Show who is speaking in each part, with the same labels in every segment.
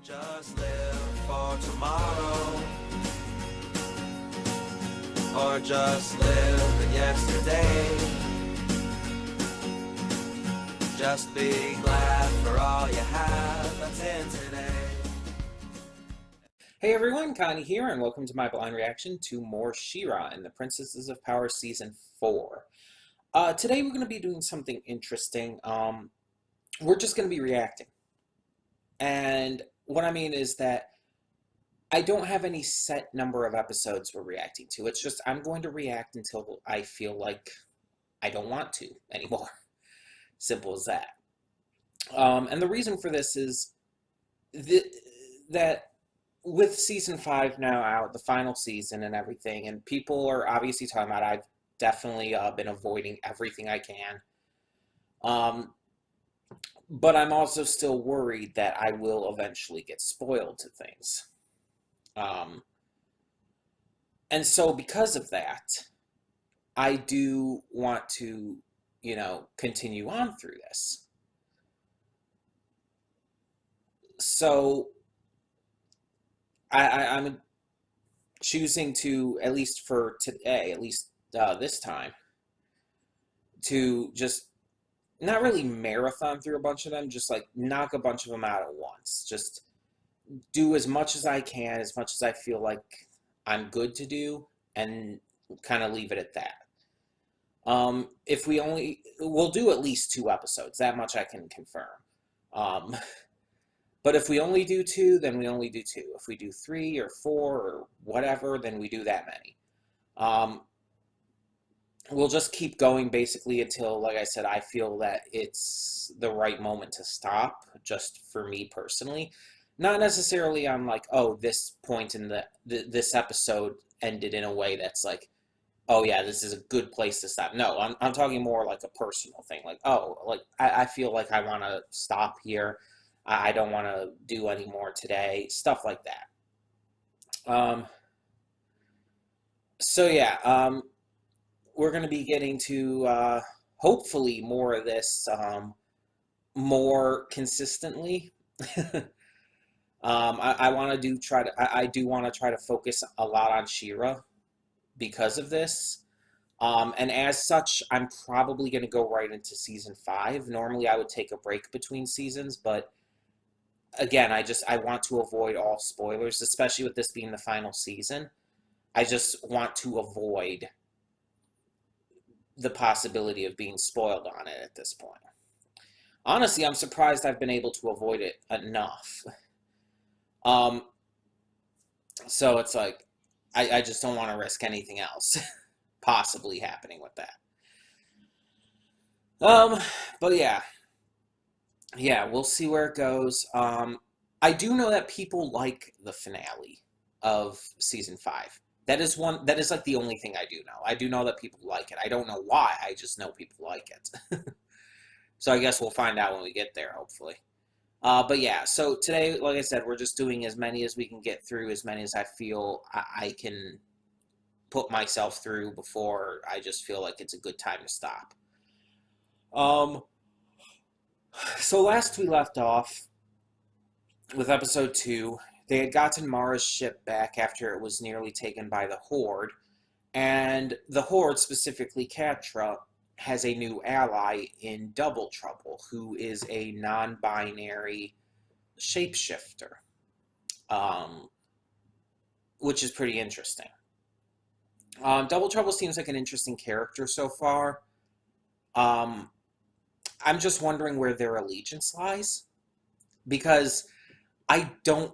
Speaker 1: Don't just live for tomorrow, or just live in yesterday. Just be glad for all you have that's in today.
Speaker 2: Hey everyone, Connie here, and welcome to my blind reaction to more She-Ra in the Princesses of Power Season 4. Today we're going to be doing something interesting. We're just going to be reacting. And what I mean is that I don't have any set number of episodes we're reacting to. It's just I'm going to react until I feel like I don't want to anymore. Simple as that. And the reason for this is that with Season 5 now out, the final season and everything, and people are obviously talking about, I've definitely been avoiding everything I can. But I'm also still worried that I will eventually get spoiled to things. And so because of that, I do want to, continue on through this. So I'm choosing to, at least for today, at least this time, to just not really marathon through a bunch of them, just like knock a bunch of them out at once. Just do as much as I can, as much as I feel like I'm good to do, and kind of leave it at that. If we'll do at least 2 episodes, that much I can confirm. But if we only do 2, then we only do 2. If we do 3 or 4 or whatever, then we do that many. We'll just keep going basically until, like I said, I feel that it's the right moment to stop, just for me personally. Not necessarily I'm like, oh, this point in this episode ended in a way that's like, oh yeah, this is a good place to stop. No, I'm talking more like a personal thing. Like, oh, like I feel like I want to stop here. I don't want to do any more today. Stuff like that. So yeah, we're going to be getting to hopefully more of this more consistently. I want to I do want to try to focus a lot on She-Ra because of this. And as such, I'm probably going to go right into Season 5. Normally I would take a break between seasons, but again, I want to avoid all spoilers, especially with this being the final season. I just want to avoid the possibility of being spoiled on it at this point. Honestly, I'm surprised I've been able to avoid it enough. So it's like, I just don't want to risk anything else possibly happening with that. But yeah. Yeah, we'll see where it goes. I do know that people like the finale of Season 5. That is like the only thing I do know. I do know that people like it. I don't know why, I just know people like it. So I guess we'll find out when we get there, hopefully. But yeah, so today, like I said, we're just doing as many as we can get through, as many as I feel I can put myself through before I just feel like it's a good time to stop. So last we left off with episode 2, they had gotten Mara's ship back after it was nearly taken by the Horde, and the Horde, specifically Catra, has a new ally in Double Trouble, who is a non-binary shapeshifter, which is pretty interesting. Double Trouble seems like an interesting character so far. I'm just wondering where their allegiance lies, because I don't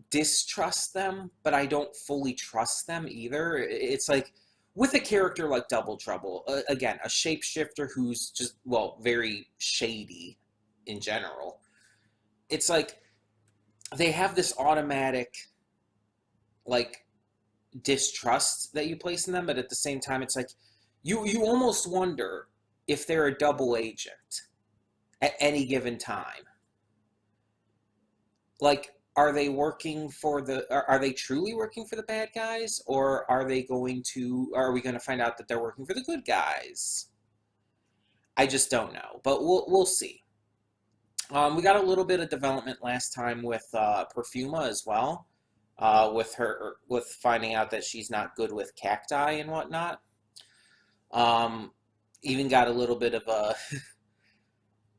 Speaker 2: distrust them, but I don't fully trust them either. It's like, with a character like Double Trouble, again, a shapeshifter who's just, well, very shady in general, it's like, they have this automatic, like, distrust that you place in them, but at the same time, it's like, you almost wonder if they're a double agent at any given time. Like, are they truly working for the bad guys, or are we going to find out that they're working for the good guys? I just don't know, but we'll see. We got a little bit of development last time with Perfuma as well, with finding out that she's not good with cacti and whatnot. Um, Even got a little bit of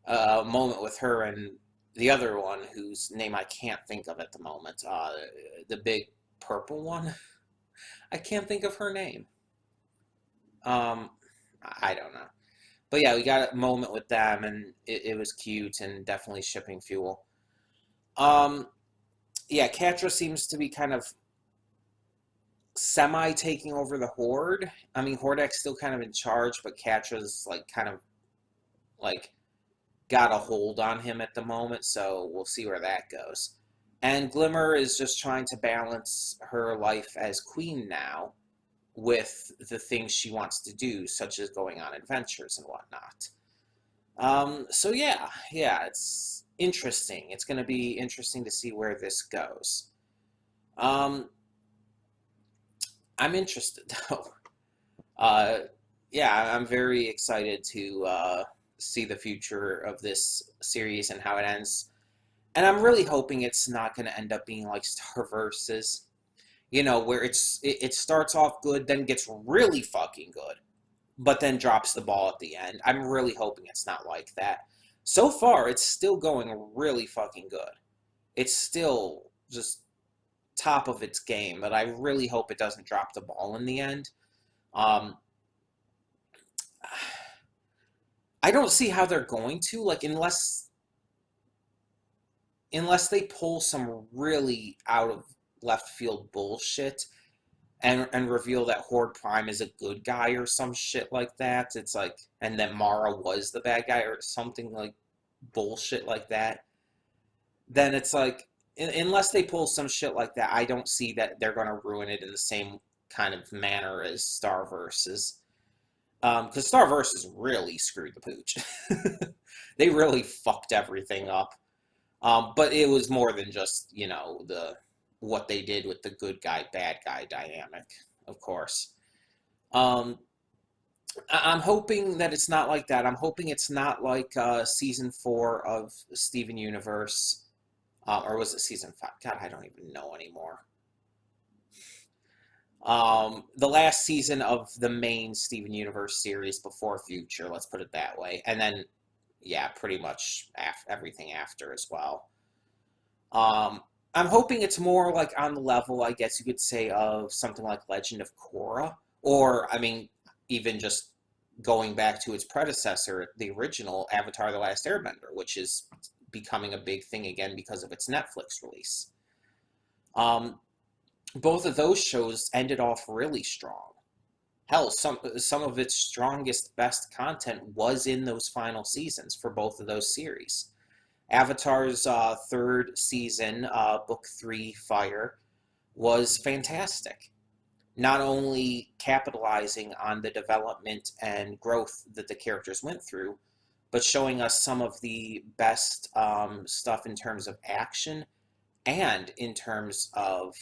Speaker 2: a moment with her and the other one whose name I can't think of at the moment. The big purple one. I can't think of her name. Um, I don't know. But yeah, we got a moment with them, and it was cute and definitely shipping fuel. Um, yeah, Catra seems to be kind of semi taking over the Horde. I mean, Hordek's still kind of in charge, but Catra's like kind of like got a hold on him at the moment, so we'll see where that goes. And Glimmer is just trying to balance her life as queen now with the things she wants to do, such as going on adventures and whatnot. So yeah, it's interesting. It's going to be interesting to see where this goes. Um, I'm interested though. Uh, yeah, I'm very excited to see the future of this series and how it ends. And I'm really hoping it's not going to end up being like Star Versus, where it starts off good, then gets really fucking good, but then drops the ball at the end. I'm really hoping it's not like that. So far, it's still going really fucking good. It's still just top of its game, but I really hope it doesn't drop the ball in the end. Um, I don't see how they're going to, like, unless they pull some really out of left field bullshit and reveal that Horde Prime is a good guy or some shit like that. It's like, and that Mara was the bad guy or something like bullshit like that. Then it's like, unless they pull some shit like that, I don't see that they're going to ruin it in the same kind of manner as Starverse. Because Starverse really screwed the pooch. They really fucked everything up. But it was more than just, the what they did with the good guy, bad guy dynamic, of course. Um, I'm hoping that it's not like that. I'm hoping it's not like season 4 of Steven Universe, or was it season 5? God, I don't even know anymore. The last season of the main Steven Universe series before Future, let's put it that way, and then yeah, pretty much everything after as well. I'm hoping it's more like on the level, I guess you could say, of something like Legend of Korra, or I mean, even just going back to its predecessor, the original Avatar: The Last Airbender, which is becoming a big thing again because of its Netflix release. Both of those shows ended off really strong. Hell, some of its strongest, best content was in those final seasons for both of those series. Avatar's third season, Book 3, Fire, was fantastic. Not only capitalizing on the development and growth that the characters went through, but showing us some of the best stuff in terms of action and in terms of,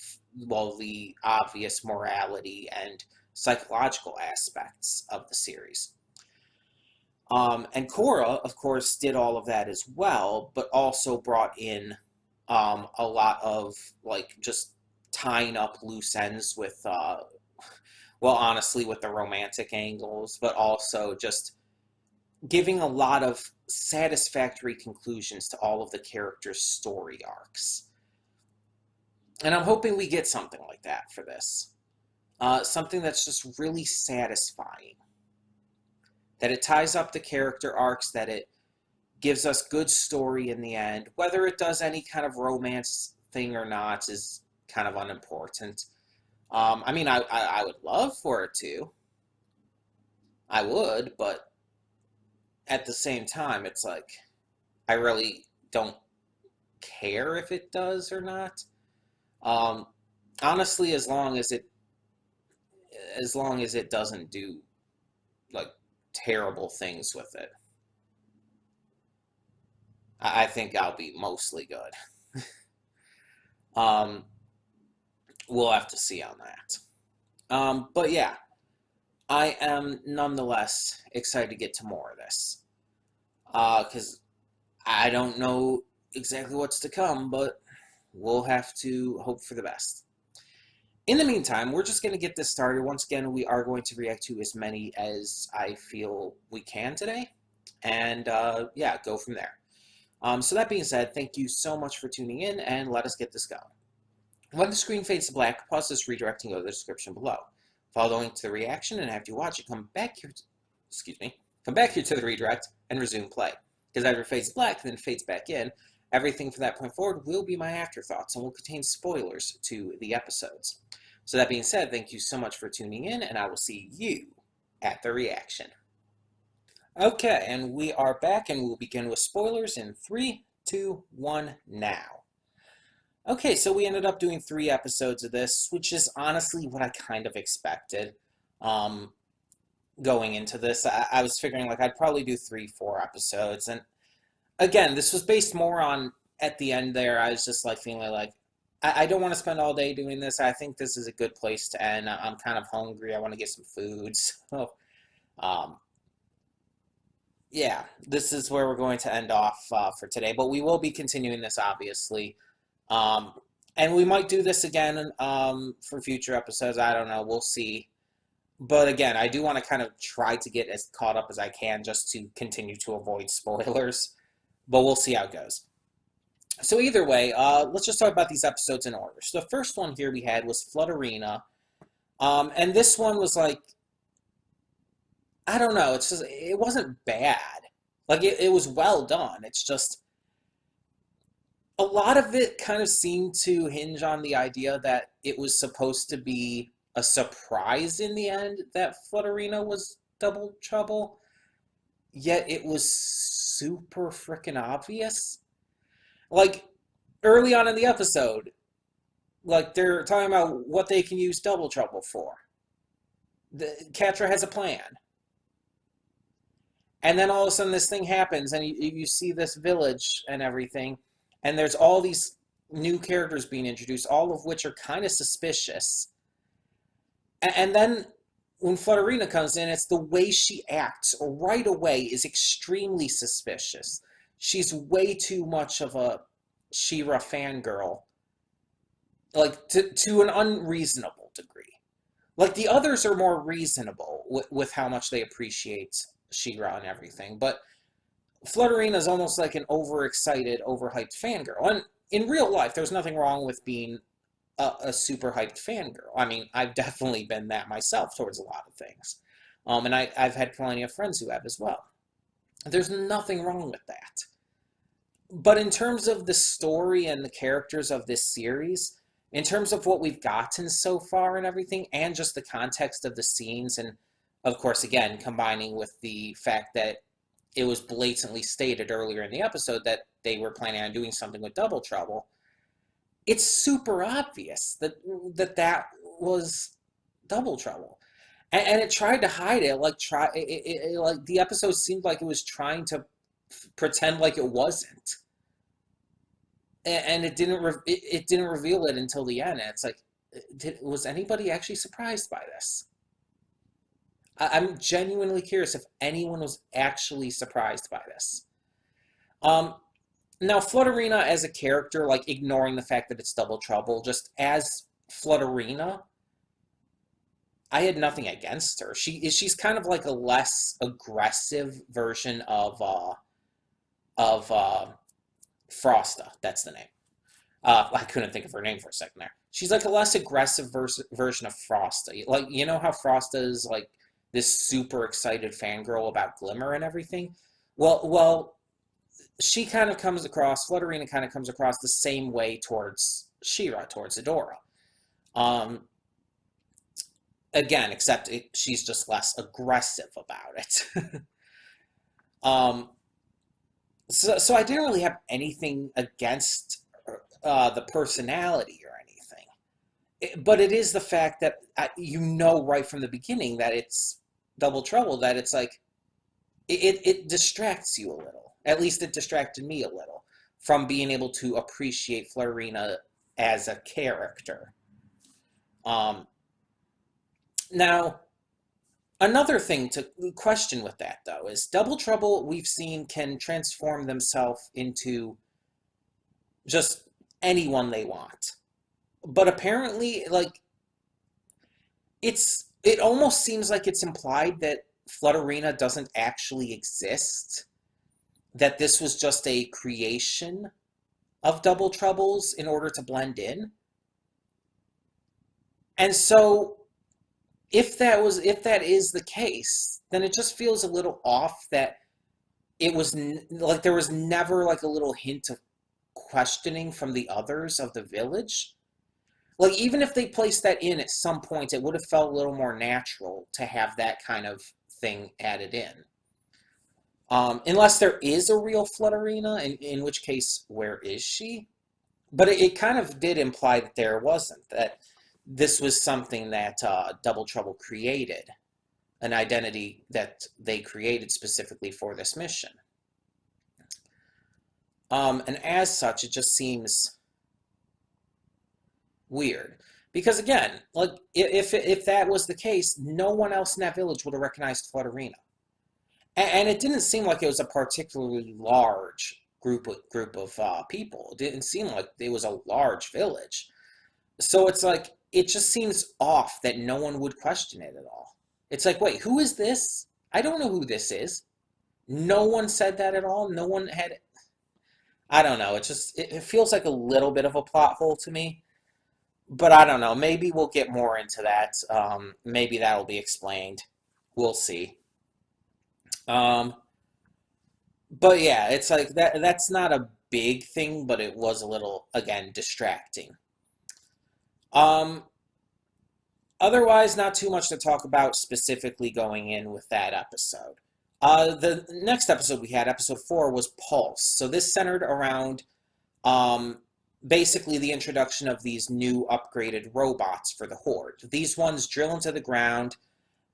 Speaker 2: well, the obvious morality and psychological aspects of the series. And Korra, of course, did all of that as well, but also brought in a lot of, like, just tying up loose ends with, well, honestly, with the romantic angles, but also just giving a lot of satisfactory conclusions to all of the characters' story arcs. And I'm hoping we get something like that for this. Something that's just really satisfying. That it ties up the character arcs, that it gives us good story in the end. Whether it does any kind of romance thing or not is kind of unimportant. I mean, I would love for it to. I would, but at the same time, it's like, I really don't care if it does or not. Honestly, as long as it doesn't do like terrible things with it, I think I'll be mostly good. um, we'll have to see on that. But yeah, I am nonetheless excited to get to more of this. Because I don't know exactly what's to come, but we'll have to hope for the best. In the meantime, we're just going to get this started. Once again, we are going to react to as many as I feel we can today. And yeah, go from there. So that being said, thank you so much for tuning in, and let us get this going. When the screen fades to black, pause this redirect and go to the description below. Follow the link to the reaction, and after you watch it, come back here to the redirect and resume play. Because after it fades to black, then it fades back in, everything from that point forward will be my afterthoughts and will contain spoilers to the episodes. So that being said, thank you so much for tuning in, and I will see you at the reaction. Okay, and we are back, and we'll begin with spoilers in 3, 2, 1, now. Okay, so we ended up doing 3 episodes of this, which is honestly what I kind of expected. Going into this, I was figuring like I'd probably do 3, 4 episodes, and again, this was based more on, at the end there, I was just like feeling like, I don't want to spend all day doing this. I think this is a good place to end. I'm kind of hungry. I want to get some food. So, yeah, this is where we're going to end off for today. But we will be continuing this, obviously. And we might do this again for future episodes. I don't know. We'll see. But again, I do want to kind of try to get as caught up as I can just to continue to avoid spoilers. But we'll see how it goes. So either way, let's just talk about these episodes in order. So the first one here we had was Flood Arena. And this one was like, I don't know, it's just, it wasn't bad. Like, it was well done. It's just, a lot of it kind of seemed to hinge on the idea that it was supposed to be a surprise in the end that Flood Arena was Double Trouble. Yet it was super freaking obvious. Like, early on in the episode, like, they're talking about what they can use Double Trouble for. Catra has a plan. And then all of a sudden this thing happens, and you see this village and everything, and there's all these new characters being introduced, all of which are kind of suspicious. And then when Flood Arena comes in, it's the way she acts right away is extremely suspicious. She's way too much of a She-Ra fangirl, like, to an unreasonable degree. Like, the others are more reasonable with how much they appreciate She-Ra and everything, but Flood Arena is almost like an overexcited, overhyped fangirl. And in real life, there's nothing wrong with being a super hyped fangirl. I mean, I've definitely been that myself towards a lot of things. And I've had plenty of friends who have as well. There's nothing wrong with that. But in terms of the story and the characters of this series, in terms of what we've gotten so far and everything, and just the context of the scenes, and of course, again, combining with the fact that it was blatantly stated earlier in the episode that they were planning on doing something with Double Trouble, it's super obvious that was Double Trouble. And it tried to hide it, like like the episode seemed like it was trying to pretend like it wasn't, and it didn't reveal it until the end. And it's like, was anybody actually surprised by this? I'm genuinely curious if anyone was actually surprised by this. Now, Flood Arena as a character, like, ignoring the fact that it's Double Trouble, just as Flood Arena, I had nothing against her. She's kind of like a less aggressive version of Frosta. That's the name. I couldn't think of her name for a second there. She's like a less aggressive version of Frosta. Like, you know how Frosta is like this super excited fangirl about Glimmer and everything? Well, she kind of comes across, Flood Arena kind of comes across the same way towards She-Ra, towards Adora. Again, except she's just less aggressive about it. So I didn't really have anything against the personality or anything. But it is the fact that you know right from the beginning that it's Double Trouble, that it's like, it distracts you a little. At least it distracted me a little from being able to appreciate Flood Arena as a character. Now, Another thing to question with that, though, is Double Trouble, we've seen, can transform themselves into just anyone they want. But apparently, like, it almost seems like it's implied that Flutterina doesn't actually exist, that this was just a creation of Double Troubles in order to blend in. And so if that is the case, then it just feels a little off that it was like there was never like a little hint of questioning from the others of the village. Like even if they placed that in at some point, it would have felt a little more natural to have that kind of thing added in. Unless there is a real Flutterina, in which case, where is she? But it kind of did imply that there wasn't, that this was something that Double Trouble created, an identity that they created specifically for this mission. And as such, it just seems weird. Because again, like if that was the case, no one else in that village would have recognized Flutterina. And it didn't seem like it was a particularly large group of people. It didn't seem like it was a large village. So it's like, it just seems off that no one would question it at all. It's like, wait, who is this? I don't know who this is. No one said that at all. No one had, I don't know. It feels like a little bit of a plot hole to me. But I don't know. Maybe we'll get more into that. Maybe that'll be explained. We'll see. Um, but yeah, it's like that's not a big thing, but it was a little, again, distracting. Um, Otherwise, not too much to talk about specifically going in with that episode. The next episode we had, episode 4, was Pulse. So this centered around um, basically the introduction of these new upgraded robots for the Horde. These ones drill into the ground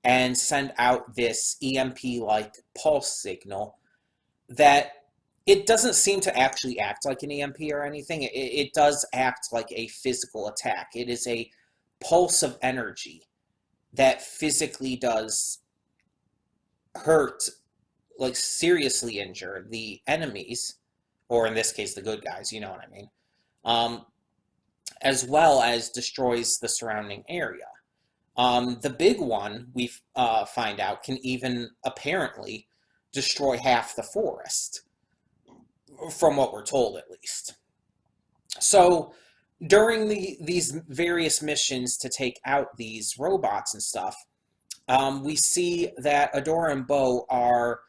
Speaker 2: and send out this EMP-like pulse signal that it doesn't seem to actually act like an EMP or anything. It does act like a physical attack. It is a pulse of energy that physically does hurt, like seriously injure the enemies, or in this case, the good guys, you know what I mean, um, as well as destroys the surrounding area. The big one, we find out, can even apparently destroy half the forest, from what we're told at least. So during these various missions to take out these robots and stuff, we see that Adora and Bo are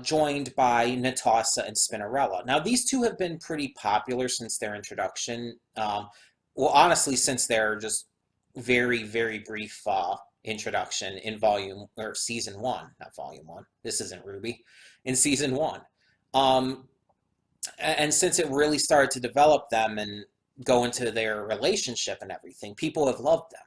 Speaker 2: joined by Natasa and Spinnerella. Now, these two have been pretty popular since their introduction. Well, honestly, since their just very, very brief introduction in season 1, not volume 1. This isn't Ruby. In season 1. And since it really started to develop them and go into their relationship and everything, people have loved them.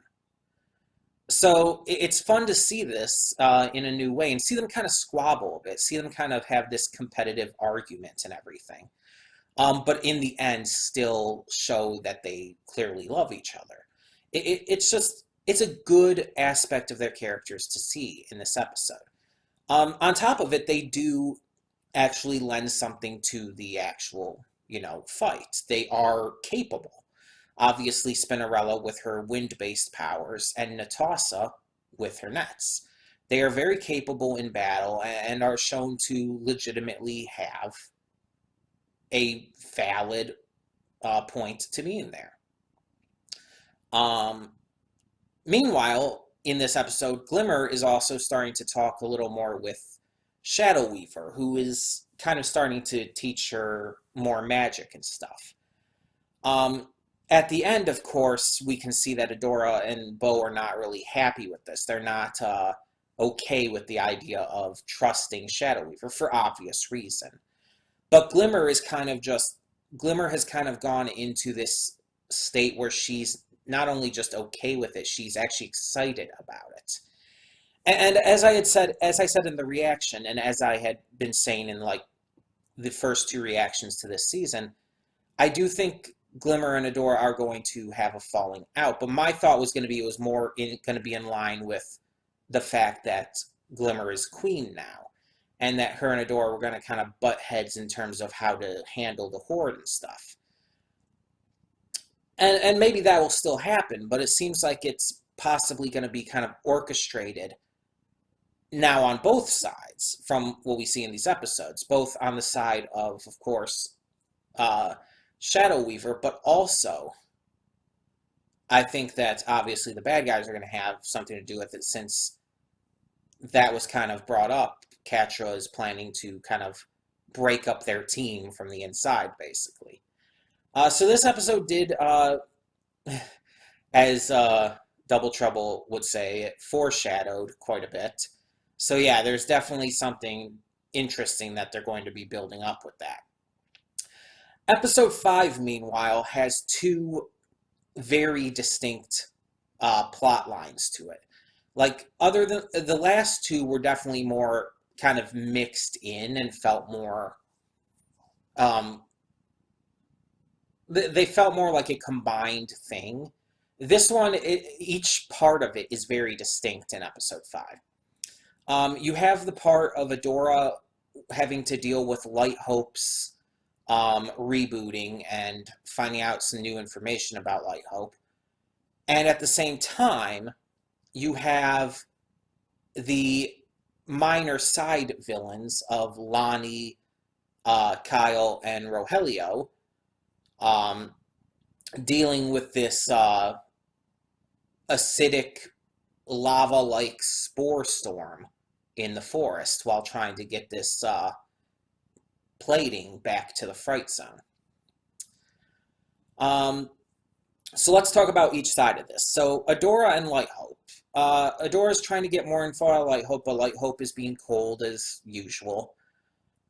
Speaker 2: So it's fun to see this in a new way and see them kind of squabble a bit, see them kind of have this competitive argument and everything. But in the end, still show that they clearly love each other. It's a good aspect of their characters to see in this episode. On top of it, they do actually lend something to the actual, fight. They are capable. Obviously, Spinnerella with her wind-based powers, and Natasa with her nets. They are very capable in battle and are shown to legitimately have a valid point to being there. Meanwhile, in this episode, Glimmer is also starting to talk a little more with Shadow Weaver, who is kind of starting to teach her more magic and stuff. At the end, of course, we can see that Adora and Bo are not really happy with this. They're not okay with the idea of trusting Shadow Weaver for obvious reason. But Glimmer has kind of gone into this state where she's not only just okay with it, she's actually excited about it. And as I said in the reaction, and as I had been saying in like the first 2 reactions to this season, I do think Glimmer and Adora are going to have a falling out. But my thought was going to be it was more going to be in line with the fact that Glimmer is queen now, and that her and Adora were going to kind of butt heads in terms of how to handle the Horde and stuff. And maybe that will still happen, but it seems like it's possibly going to be kind of orchestrated now on both sides from what we see in these episodes, both on the side of course, Shadow Weaver, but also I think that obviously the bad guys are going to have something to do with it, since that was kind of brought up. Catra is planning to kind of break up their team from the inside, basically. So this episode did, as Double Trouble would say, it foreshadowed quite a bit. So yeah, there's definitely something interesting that they're going to be building up with that. Episode 5, meanwhile, has two very distinct plot lines to it. Like, other than the last two were definitely more kind of mixed in and felt more, they felt more like a combined thing. This one, each part of it is very distinct in episode 5. You have the part of Adora having to deal with Light Hope's rebooting and finding out some new information about Light Hope. And at the same time, you have the minor side villains of Lonnie, Kyle, and Rogelio dealing with this acidic lava-like spore storm in the forest while trying to get this plating back to the Fright Zone. So let's talk about each side of this. So Adora and Light Hope. Adora's trying to get more info out of Light Hope, but Light Hope is being cold as usual.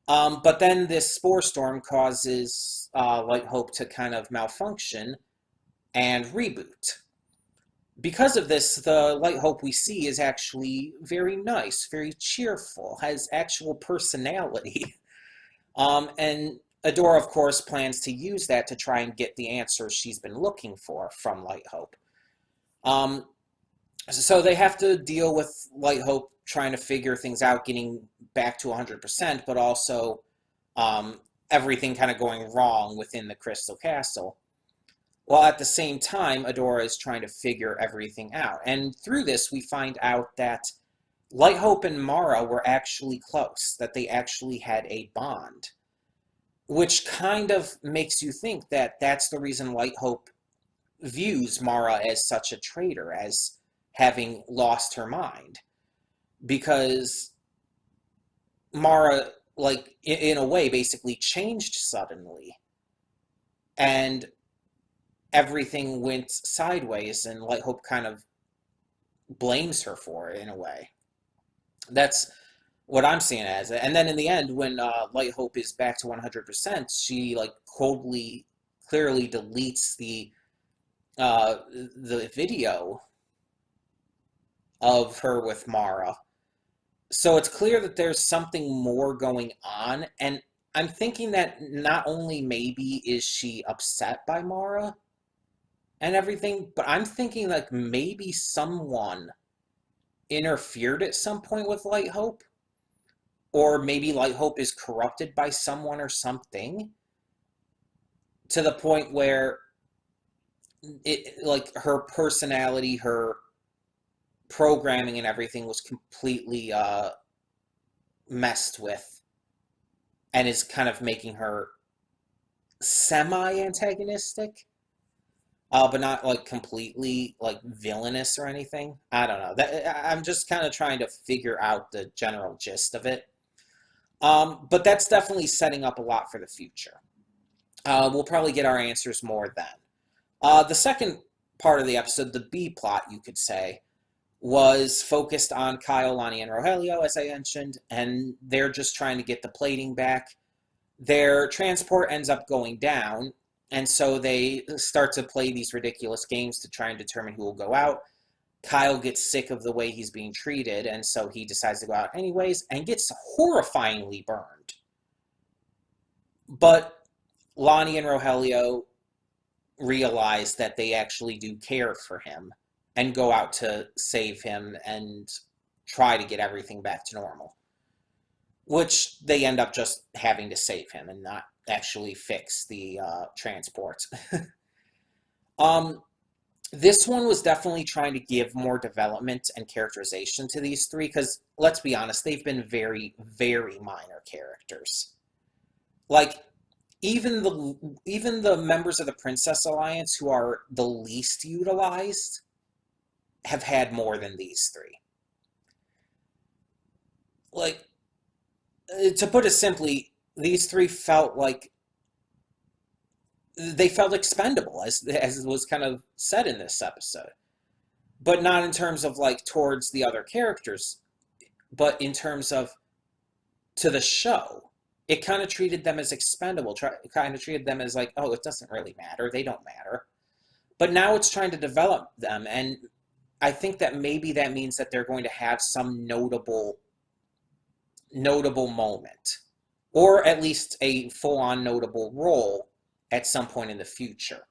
Speaker 2: But then this spore storm causes Light Hope to kind of malfunction and reboot. Because of this, the Light Hope we see is actually very nice, very cheerful, has actual personality. And Adora, of course, plans to use that to try and get the answers she's been looking for from Light Hope. So they have to deal with Light Hope trying to figure things out, getting back to 100%, but also everything kind of going wrong within the Crystal Castle. While at the same time, Adora is trying to figure everything out. And through this, we find out that Light Hope and Mara were actually close, that they actually had a bond, which kind of makes you think that that's the reason Light Hope views Mara as such a traitor, as having lost her mind. Because Mara, like, in a way, basically changed suddenly. And everything went sideways, and Light Hope kind of blames her for it in a way. That's what I'm seeing it as. And then in the end, when Light Hope is back to 100%, she like clearly deletes the video of her with Mara. So it's clear that there's something more going on, and I'm thinking that not only maybe is she upset by Mara and everything, but I'm thinking like maybe someone interfered at some point with Light Hope, or maybe Light Hope is corrupted by someone or something, to the point where it, like, her personality, her programming and everything was completely messed with, and is kind of making her semi-antagonistic, but not like completely like villainous or anything. I don't know. I'm just kind of trying to figure out the general gist of it. But that's definitely setting up a lot for the future. We'll probably get our answers more then. The second part of the episode, the B plot, you could say, was focused on Kyle, Lonnie, and Rogelio, as I mentioned, and they're just trying to get the plating back. Their transport ends up going down, and so they start to play these ridiculous games to try and determine who will go out. Kyle gets sick of the way he's being treated, and so he decides to go out anyways, and gets horrifyingly burned. But Lonnie and Rogelio realize that they actually do care for him, and go out to save him and try to get everything back to normal, which they end up just having to save him and not actually fix the transports. um, this one was definitely trying to give more development and characterization to these three because, let's be honest, they've been very, very minor characters. Like, even the members of the Princess Alliance who are the least utilized have had more than these three. Like, to put it simply, these three felt like they felt expendable, as was kind of said in this episode, but not in terms of like towards the other characters, but in terms of to the show. It kind of treated them as expendable, kind of treated them as like, oh, it doesn't really matter, they don't matter. But now it's trying to develop them, and I think that maybe that means that they're going to have some notable moment, or at least a full-on notable role at some point in the future.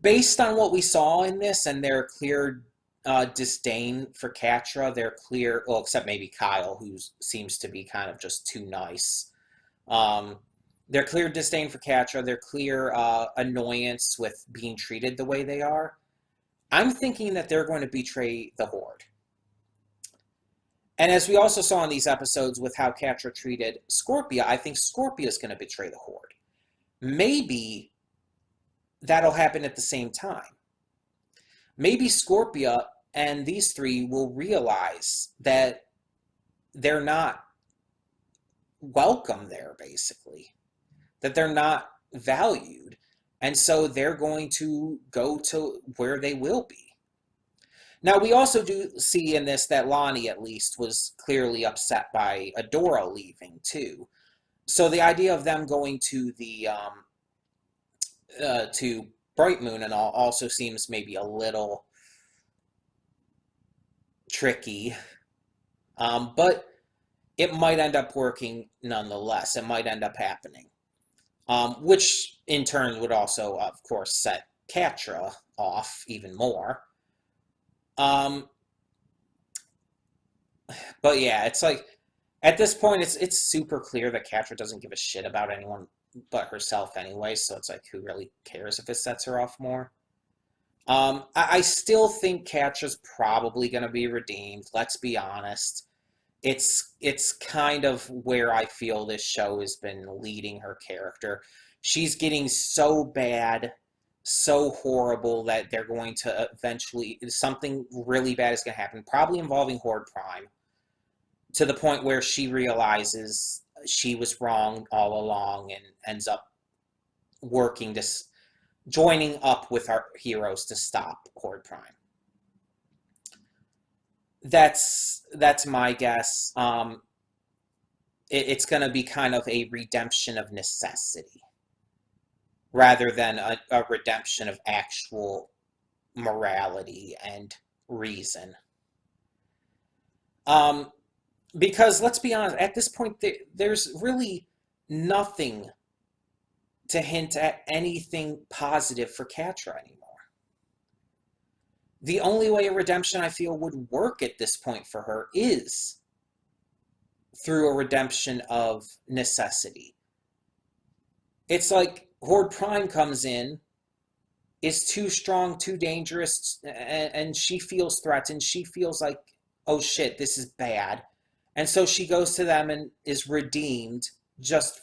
Speaker 2: Based on what we saw in this and their clear disdain for Catra, their clear, well, except maybe Kyle, who seems to be kind of just too nice. Their clear disdain for Catra, their clear annoyance with being treated the way they are. I'm thinking that they're going to betray the Horde. And as we also saw in these episodes with how Catra treated Scorpia, I think Scorpia is going to betray the Horde. Maybe that'll happen at the same time. Maybe Scorpia and these three will realize that they're not welcome there, basically. That they're not valued. And so they're going to go to where they will be. Now, we also do see in this that Lonnie, at least, was clearly upset by Adora leaving, too. So the idea of them going to the to Bright Moon and all also seems maybe a little tricky. But it might end up working nonetheless. It might end up happening. Which, in turn, would also, of course, set Catra off even more. But yeah, it's like, at this point, it's super clear that Catra doesn't give a shit about anyone but herself anyway, so it's like, who really cares if it sets her off more? I still think Catra's probably going to be redeemed, let's be honest. It's kind of where I feel this show has been leading her character. She's getting so bad, so horrible that they're going to eventually, something really bad is going to happen, probably involving Horde Prime, to the point where she realizes she was wrong all along and ends up working to, joining up with our heroes to stop Horde Prime. That's my guess. It's going to be kind of a redemption of necessity, rather than a redemption of actual morality and reason. Because, let's be honest, at this point, there's really nothing to hint at anything positive for Catra anymore. The only way a redemption, I feel, would work at this point for her is through a redemption of necessity. It's like Horde Prime comes in, is too strong, too dangerous, and she feels threatened. She feels like, oh shit, this is bad. And so she goes to them and is redeemed just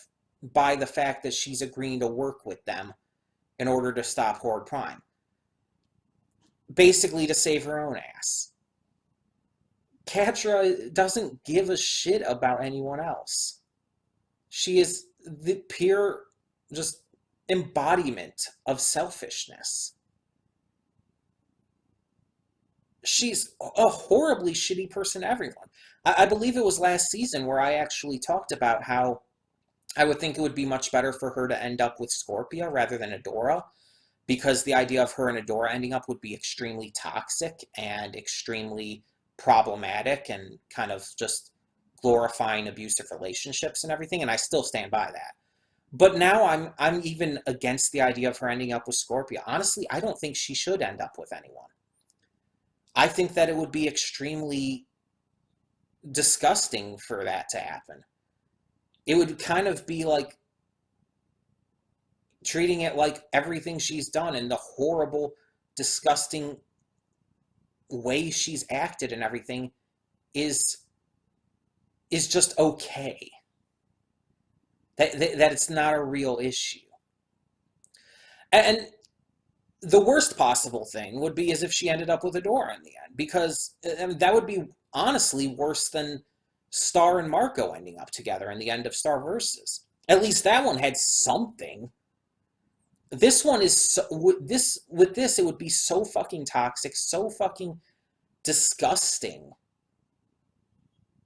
Speaker 2: by the fact that she's agreeing to work with them in order to stop Horde Prime. Basically to save her own ass. Catra doesn't give a shit about anyone else. She is the pure, just embodiment of selfishness. She's a horribly shitty person to everyone. I believe it was last season where I actually talked about how I would think it would be much better for her to end up with Scorpia rather than Adora, because the idea of her and Adora ending up would be extremely toxic and extremely problematic and kind of just glorifying abusive relationships and everything, and I still stand by that. But now I'm even against the idea of her ending up with Scorpia. Honestly, I don't think she should end up with anyone. I think that it would be extremely disgusting for that to happen. It would kind of be like treating it like everything she's done and the horrible, disgusting way she's acted and everything is is just okay. That it's not a real issue. And the worst possible thing would be as if she ended up with Adora in the end, because I mean, that would be honestly worse than Star and Marco ending up together in the end of Star Versus. At least that one had something. This one is so, with this it would be so fucking toxic, so fucking disgusting.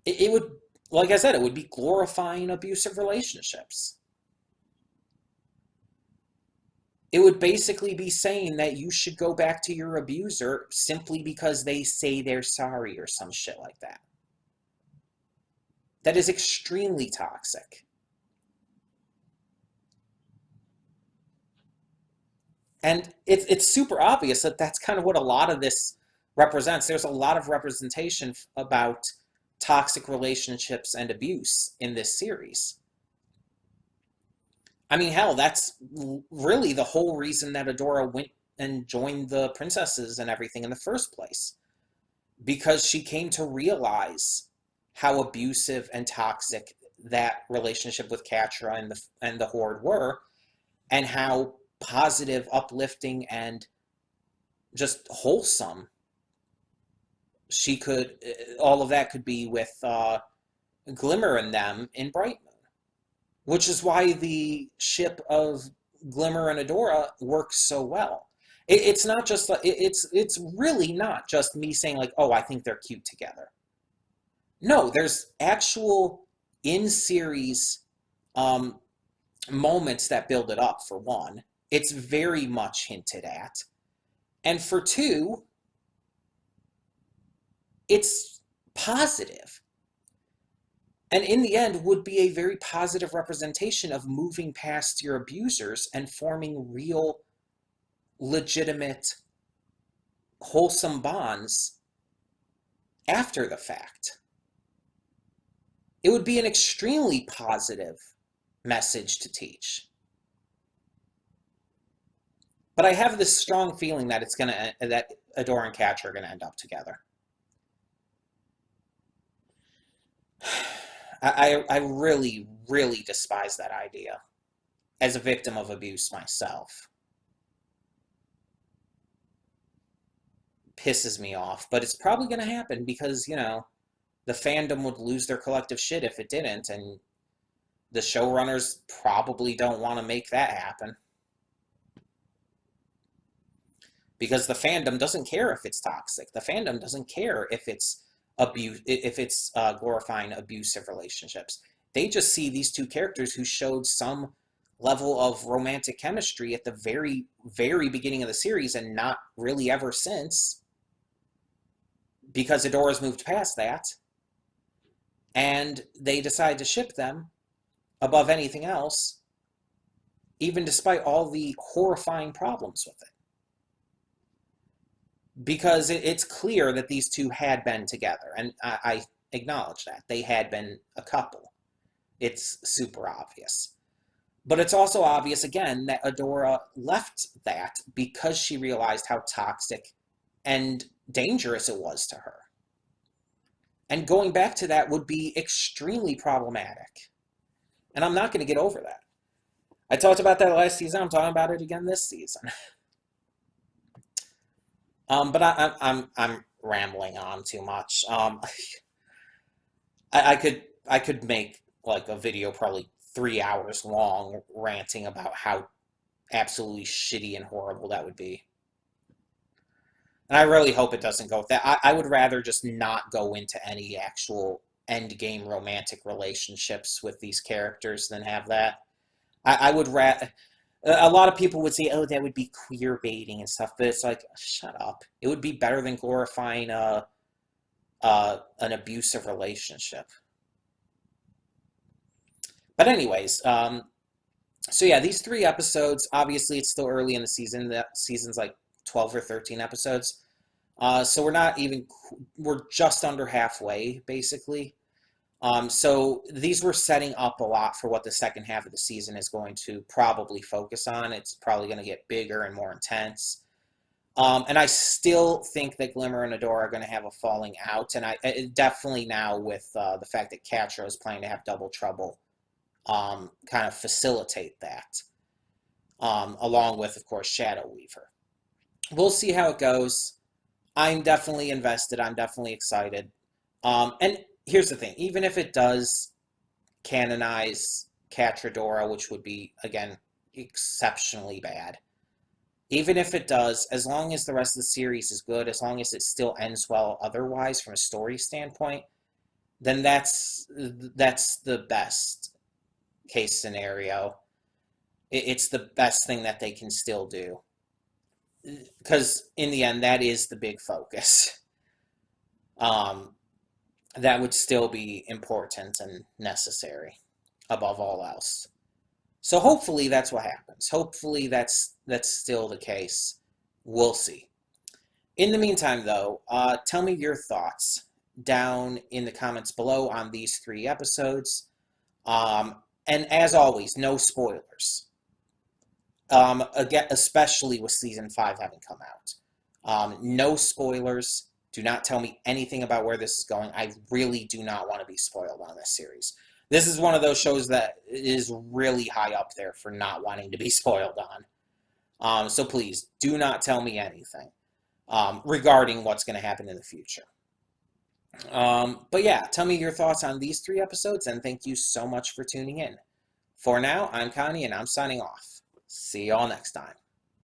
Speaker 2: It would, like I said, it would be glorifying abusive relationships. It would basically be saying that you should go back to your abuser simply because they say they're sorry or some shit like that. That is extremely toxic. And it's super obvious that that's kind of what a lot of this represents. There's a lot of representation about toxic relationships and abuse in this series. I mean, hell, that's really the whole reason that Adora went and joined the princesses and everything in the first place. Because she came to realize how abusive and toxic that relationship with Catra and the Horde were, and how positive, uplifting, and just wholesome all of that could be with Glimmer and them in Bright Moon. Which is why the ship of Glimmer and Adora works so well. It's not just it's really not just me saying like, oh, I think they're cute together. No, there's actual in-series moments that build it up, for one. It's very much hinted at. And for two, it's positive. And in the end, would be a very positive representation of moving past your abusers and forming real, legitimate, wholesome bonds after the fact. It would be an extremely positive message to teach. But I have this strong feeling that that Adora and Catra are gonna end up together. I really, really despise that idea as a victim of abuse myself. Pisses me off, but it's probably going to happen because, you know, the fandom would lose their collective shit if it didn't, and the showrunners probably don't want to make that happen. Because the fandom doesn't care if it's toxic. The fandom doesn't care if it's glorifying abusive relationships. They just see these two characters who showed some level of romantic chemistry at the very, very beginning of the series and not really ever since, because Adora's moved past that, and they decide to ship them above anything else, even despite all the horrifying problems with it. Because it's clear that these two had been together, and I acknowledge that. They had been a couple. It's super obvious. But it's also obvious, again, that Adora left that because she realized how toxic and dangerous it was to her. And going back to that would be extremely problematic. And I'm not going to get over that. I talked about that last season. I'm talking about it again this season. But I'm rambling on too much. I could make like a video probably 3 hours long ranting about how absolutely shitty and horrible that would be. And I really hope it doesn't go with that. I would rather just not go into any actual endgame romantic relationships with these characters than have that. I would rather. A lot of people would say, oh, that would be queer baiting and stuff, but it's like, shut up. It would be better than glorifying an abusive relationship. But anyways, so yeah, these 3 episodes, obviously it's still early in the season. The season's like 12 or 13 episodes. So we're just under halfway, basically. So these were setting up a lot for what the second half of the season is going to probably focus on. It's probably going to get bigger and more intense. And I still think that Glimmer and Adora are going to have a falling out. And I definitely now with the fact that Catra is planning to have Double Trouble kind of facilitate that, along with, of course, Shadow Weaver. We'll see how it goes. I'm definitely invested. I'm definitely excited. And here's the thing. Even if it does canonize Catradora, which would be, again, exceptionally bad, even if it does, as long as the rest of the series is good, as long as it still ends well otherwise from a story standpoint, then that's the best case scenario. It's the best thing that they can still do. Because in the end, that is the big focus. That would still be important and necessary above all else. So hopefully that's what happens. Hopefully that's still the case. We'll see. In the meantime, though, tell me your thoughts down in the comments below on these 3 episodes. And as always, no spoilers. Again, especially with season 5 having come out. No spoilers. Do not tell me anything about where this is going. I really do not want to be spoiled on this series. This is one of those shows that is really high up there for not wanting to be spoiled on. So please, do not tell me anything regarding what's going to happen in the future. But yeah, tell me your thoughts on these 3 episodes, and thank you so much for tuning in. For now, I'm Connie, and I'm signing off. See y'all next time.